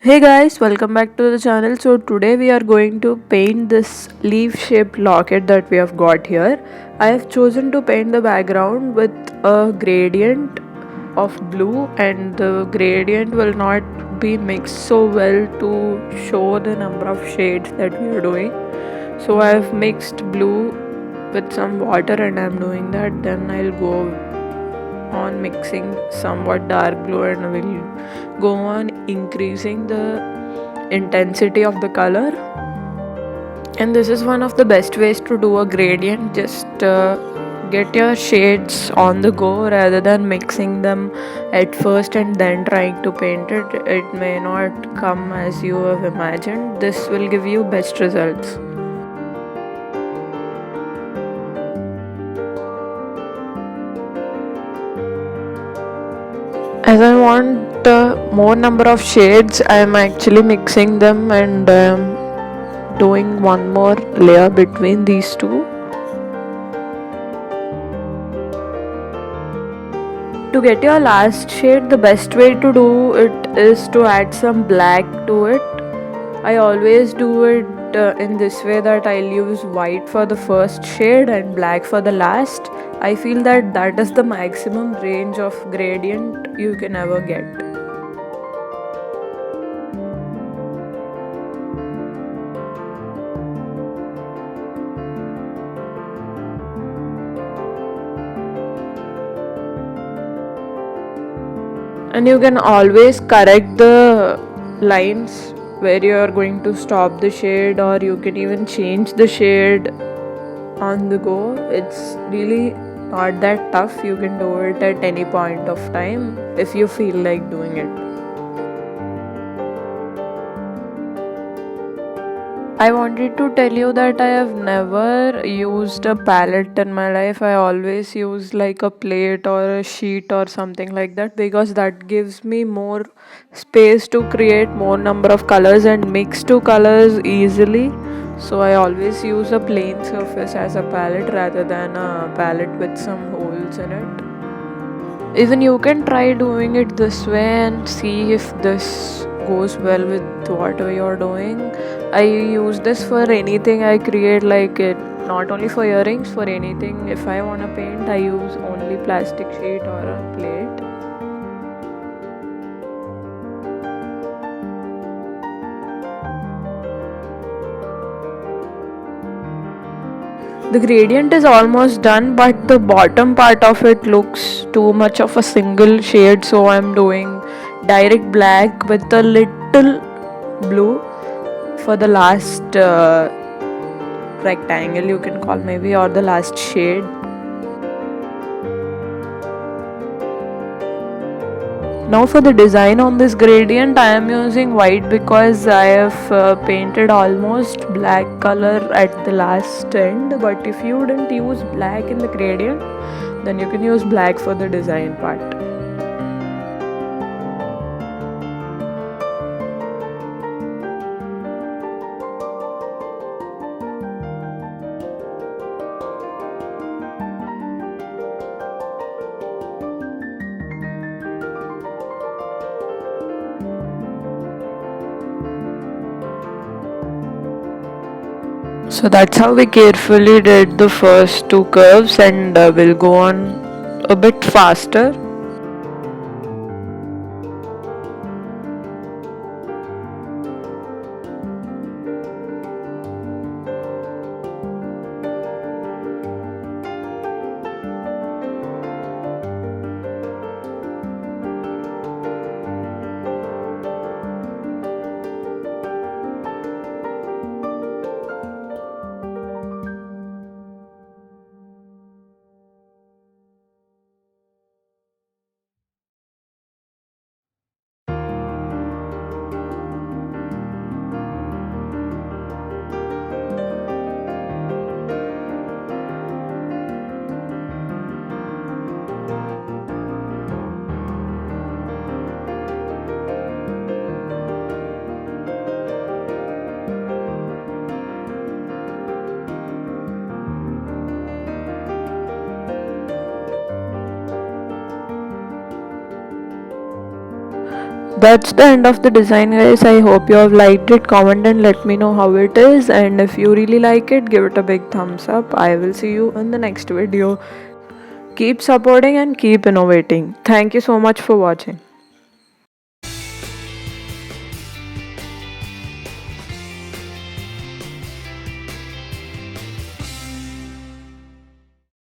Hey guys, welcome back to the channel. So today we are going to paint this leaf shaped locket that we have got here. I have chosen to paint the background with a gradient of blue, and the gradient will not be mixed so well to show the number of shades that we are doing. So I have mixed blue with some water and I'm doing that. Then I'll go on mixing somewhat dark blue and will go on increasing the intensity of the color. And this is one of the best ways to do a gradient. Just get your shades on the go rather than mixing them at first and then trying to paint it. It may not come as you have imagined. This will give you best results. As I want more number of shades, I am actually mixing them and doing one more layer between these two. To get your last shade, the best way to do it is to add some black to it. I always do it in this way, that I'll use white for the first shade and black for the last. I feel that that is the maximum range of gradient you can ever get. And you can always correct the lines where you are going to stop the shade, or you can even change the shade on the go. It's really not that tough. You can do it at any point of time if you feel like doing it. I wanted to tell you that I have never used a palette in my life. I always use like a plate or a sheet or something like that, because that gives me more space to create more number of colors and mix two colors easily. So I always use a plain surface as a palette rather than a palette with some holes in it. Even you can try doing it this way and see if this goes well with whatever you're doing. I use this for anything I create, like it not only for earrings, for anything. If I want to paint, I use only plastic sheet or a plate. The gradient is almost done, but the bottom part of it looks too much of a single shade, so I'm doing direct black with a little blue for the last rectangle, you can call maybe, or the last shade. Now for the design on this gradient, I am using white because I have painted almost black color at the last end. But if you didn't use black in the gradient, then you can use black for the design part. So that's how we carefully did the first two curves, and we'll go on a bit faster. That's the end of the design, guys. I hope you have liked it. Comment and let me know how it is, and if you really like it, give it a big thumbs up. I will see you in the next video. Keep supporting and keep innovating. Thank you so much for watching.